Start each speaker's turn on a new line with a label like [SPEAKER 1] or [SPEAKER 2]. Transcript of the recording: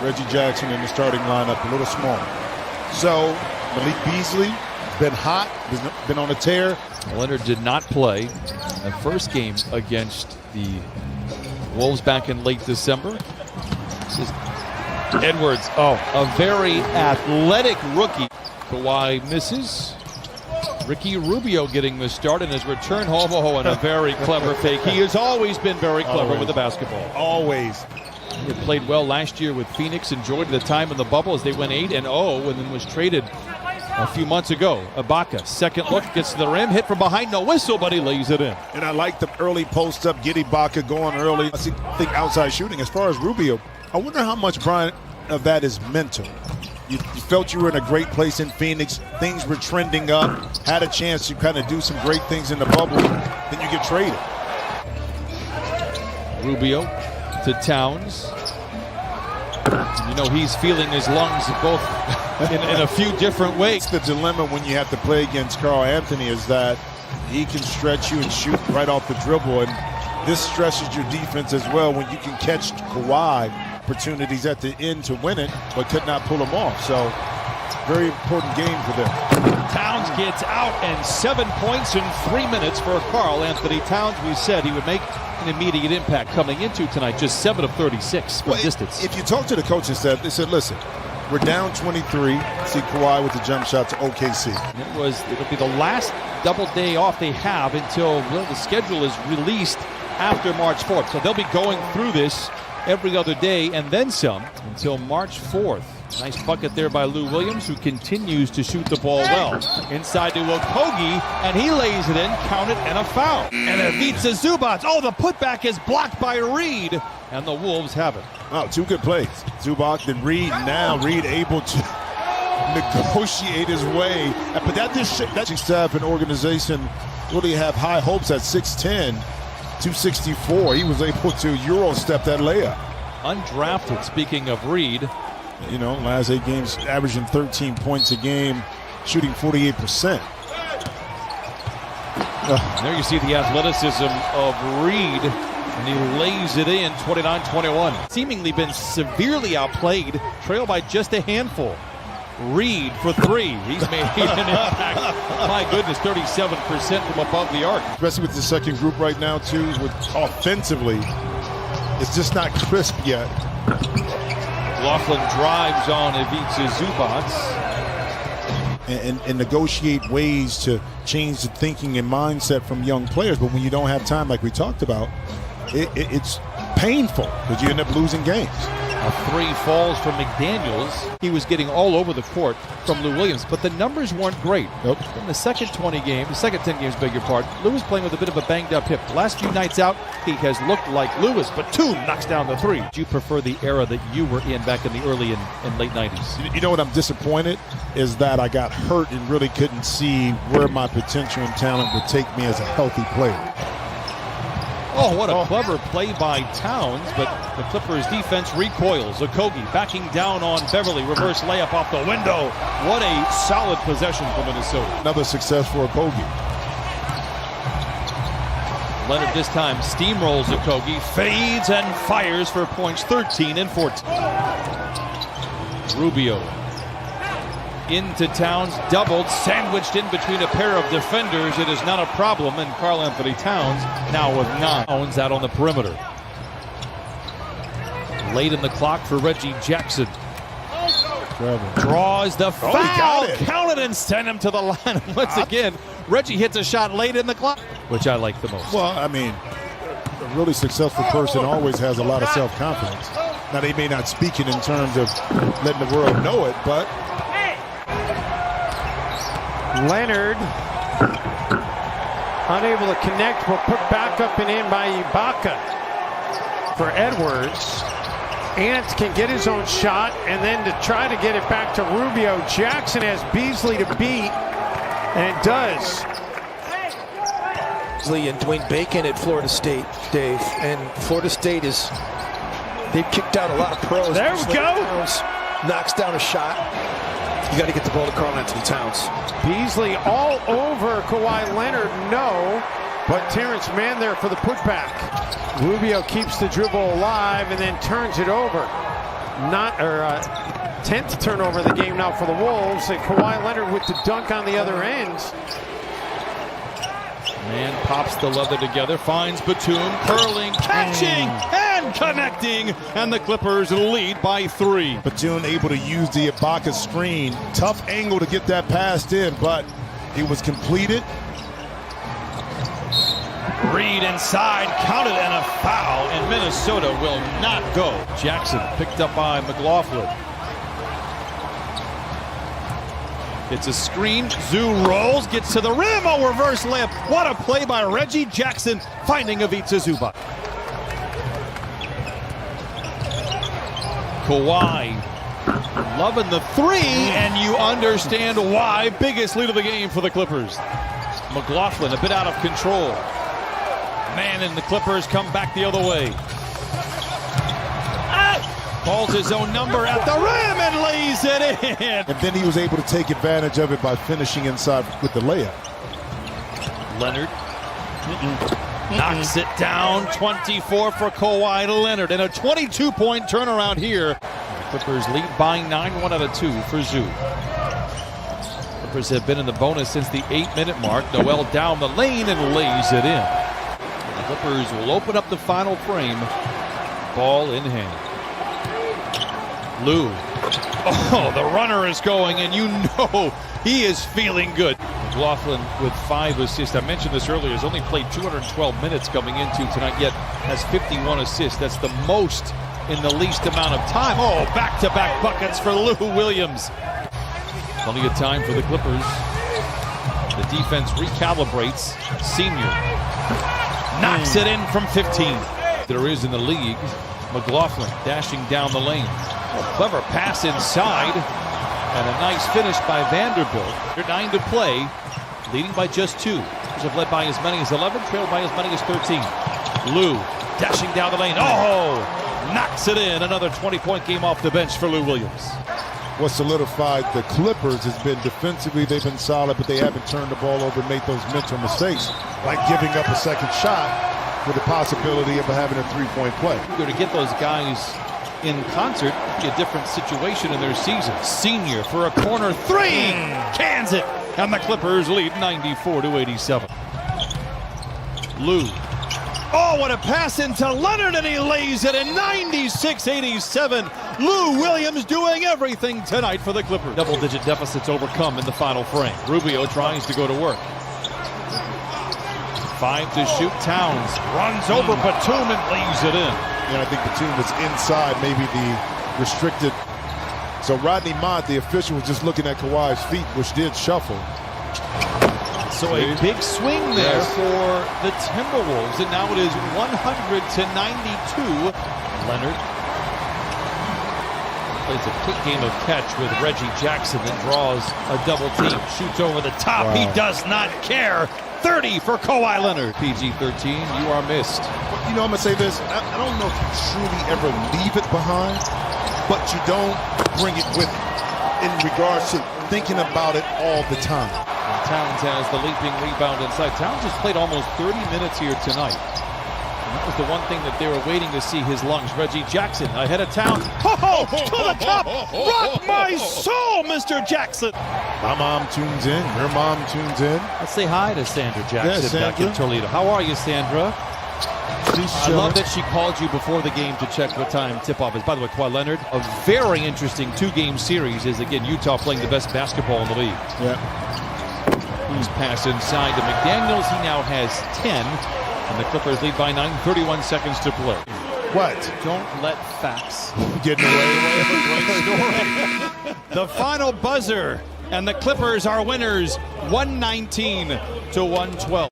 [SPEAKER 1] Reggie Jackson in the starting lineup, a little small. So Malik Beasley been hot, been on a tear.
[SPEAKER 2] Leonard did not play the first game against the Wolves back in late December. This is Edwards, a very athletic rookie. Kawhi misses. Ricky Rubio getting the start in his return home. And a very clever fake. He has always been very clever with the basketball.
[SPEAKER 1] Always.
[SPEAKER 2] He had played well last year with Phoenix, enjoyed the time in the bubble as they went 8-0 and then was traded a few months ago. Ibaka, second look, gets to the rim, hit from behind, no whistle, but he lays it in.
[SPEAKER 1] And I like the early post-up, get Ibaka going early. I think outside shooting. As far as Rubio, I wonder how much, Brian, of that is mental. You felt you were in a great place in Phoenix. Things were trending up. Had a chance to kind of do some great things in the bubble. Then you get traded.
[SPEAKER 2] Rubio to Towns. You know, he's feeling his lungs both in a few different ways.
[SPEAKER 1] The dilemma when you have to play against Karl Anthony is that he can stretch you and shoot right off the dribble. And this stresses your defense as well when you can catch Kawhi opportunities at the end to win it, but could not pull them off. So, very important game for them.
[SPEAKER 2] Towns gets out, and 7 points in 3 minutes for Karl Anthony Towns. We said he would make an immediate impact coming into tonight, just 7 of 36 from distance.
[SPEAKER 1] If you talk to the coaching staff, they said, listen, we're down 23. See Kawhi with the jump shot to OKC.
[SPEAKER 2] It'll be the last double day off they have until the schedule is released after March 4th. So they'll be going through this every other day and then some until March 4th. Nice bucket there by Lou Williams, who continues to shoot the ball well. Inside to Okogie, and he lays it in, count it, and a foul. And Ivica Zubac, the putback is blocked by Reed, and the Wolves have it.
[SPEAKER 1] Wow, two good plays. Zubac and Reed. Now Reed able to negotiate his way. But that staff and organization really have high hopes at 6'10", 264. He was able to Euro step that layup.
[SPEAKER 2] Undrafted, speaking of Reed.
[SPEAKER 1] You know, last 8 games averaging 13 points a game, shooting 48%.
[SPEAKER 2] There you see the athleticism of Reed, and he lays it in, 29-21. Seemingly been severely outplayed, trailed by just a handful. Reed for 3. He's made an impact. My goodness, 37% from above the arc.
[SPEAKER 1] Especially with the second group right now, too, with offensively, it's just not crisp yet.
[SPEAKER 2] Laughlin drives on Ivica Zubac.
[SPEAKER 1] And negotiate ways to change the thinking and mindset from young players. But when you don't have time, like we talked about, it's painful because you end up losing games.
[SPEAKER 2] A 3 falls from McDaniels. He was getting all over the court from Lou Williams, but the numbers weren't great.
[SPEAKER 1] Nope.
[SPEAKER 2] In the second 10 games, beg your pardon, Lou was playing with a bit of a banged up hip. The last few nights out, he has looked like Lewis, but Batum knocks down the 3. Do you prefer the era that you were in back in the early and late 90s?
[SPEAKER 1] You know what I'm disappointed is that I got hurt and really couldn't see where my potential and talent would take me as a healthy player.
[SPEAKER 2] What a clever play by Towns, but the Clippers defense recoils. Okogie backing down on Beverly. Reverse layup off the window. What a solid possession for Minnesota.
[SPEAKER 1] Another success for Okogie.
[SPEAKER 2] Leonard this time steamrolls Okogie, fades and fires for points 13 and 14. Rubio into Towns, doubled, sandwiched in between a pair of defenders. It is not a problem, and Karl Anthony Towns now with 9. Towns out on the perimeter. Late in the clock for Reggie Jackson. Draws the foul, count it and send him to the line. Once again, Reggie hits a shot late in the clock, which I like the most.
[SPEAKER 1] Well, I mean, a really successful person always has a lot of self-confidence. Now, they may not speak it in terms of letting the world know it, but
[SPEAKER 3] Leonard unable to connect, will put back up and in by Ibaka for Edwards. Ant can get his own shot, and then to try to get it back to Rubio. Jackson has Beasley to beat, and does.
[SPEAKER 4] Beasley and Dwayne Bacon at Florida State, Dave, and Florida State they've kicked out a lot of pros.
[SPEAKER 3] There we go.
[SPEAKER 4] Towns knocks down a shot. You got to get the ball to Karl Anthony Towns.
[SPEAKER 3] Beasley all over Kawhi Leonard, no, but Terrence Mann there for the putback. Rubio keeps the dribble alive and then turns it over. 10th turnover of the game now for the Wolves, and Kawhi Leonard with the dunk on the other end.
[SPEAKER 2] Man pops the leather together, finds Batum, curling, catching, and connecting, and the Clippers lead by 3.
[SPEAKER 1] Batum able to use the Ibaka screen. Tough angle to get that passed in, but it was completed.
[SPEAKER 2] Reed inside, counted, and a foul, and Minnesota will not go. Jackson picked up by McLaughlin. It's a screen. Zoo rolls, gets to the rim. Oh, reverse layup. What a play by Reggie Jackson, finding Ivica Zubac. Kawhi loving the 3, and you understand why. Biggest lead of the game for the Clippers. McLaughlin a bit out of control. Man, and the Clippers come back the other way. Calls his own number at the rim and lays it in.
[SPEAKER 1] And then he was able to take advantage of it by finishing inside with the layup.
[SPEAKER 2] Leonard knocks it down. 24 for Kawhi Leonard, and a 22-point turnaround here. The Clippers lead by 9, 1 out of 2 for Zoo. Clippers have been in the bonus since the 8-minute mark. Noel down the lane and lays it in. The Clippers will open up the final frame. Ball in hand. Lou. Oh, the runner is going, and you know he is feeling good. McLaughlin with 5 assists. I mentioned this earlier. He's only played 212 minutes coming into tonight, yet has 51 assists. That's the most in the least amount of time. Oh, back-to-back buckets for Lou Williams. Plenty of time for the Clippers. The defense recalibrates. Senior knocks it in from 15. There is in the league. McLaughlin dashing down the lane. Clever pass inside, and a nice finish by Vanderbilt. They're 9 to play, leading by just 2. Have led by as many as 11, trailed by as many as 13. Lou dashing down the lane. Oh, knocks it in. Another 20-point game off the bench for Lou Williams.
[SPEAKER 1] What solidified the Clippers has been defensively, they've been solid, but they haven't turned the ball over and made those mental mistakes, like giving up a second shot with the possibility of having a 3-point play.
[SPEAKER 2] To get those guys in concert, a different situation in their season. Senior for a corner 3, cans it, and the Clippers lead 94-87. Lou. Oh, what a pass into Leonard, and he lays it in 96-87. Lou Williams doing everything tonight for the Clippers. Double-digit deficits overcome in the final frame. Rubio tries to go to work. 5 to shoot. Towns runs over Batum and lays it in.
[SPEAKER 1] And I think Batum was inside maybe the restricted. So Rodney Mott, the official, was just looking at Kawhi's feet, which did shuffle.
[SPEAKER 2] So a big swing there for the Timberwolves, and now it is 100-92. Leonard plays a quick game of catch with Reggie Jackson and draws a double team. Shoots over the top. Wow. He does not care. 30 for Kawhi Leonard. PG-13, you are missed.
[SPEAKER 1] You know, I'm going to say this. I don't know if you truly ever leave it behind, but you don't bring it with you in regards to thinking about it all the time.
[SPEAKER 2] And Towns has the leaping rebound inside. Towns has played almost 30 minutes here tonight. And that was the one thing that they were waiting to see, his lungs. Reggie Jackson ahead of Towns. Oh, to the top. Rock my soul, Mr. Jackson.
[SPEAKER 1] My mom tunes in. Her mom tunes in.
[SPEAKER 2] Let's say hi to Sandra Jackson,
[SPEAKER 1] Sandra.
[SPEAKER 2] back in Toledo. How are you, Sandra? I love that she called you before the game to check what time tip-off is. By the way, Kawhi Leonard, a very interesting 2-game series is, again, Utah playing the best basketball in the league.
[SPEAKER 1] Yeah.
[SPEAKER 2] He's passed inside to McDaniels. He now has 10, and the Clippers lead by 9, 31 seconds to play.
[SPEAKER 1] What?
[SPEAKER 2] Don't let facts
[SPEAKER 1] Getting away.
[SPEAKER 2] The final buzzer, and the Clippers are winners, 119-112.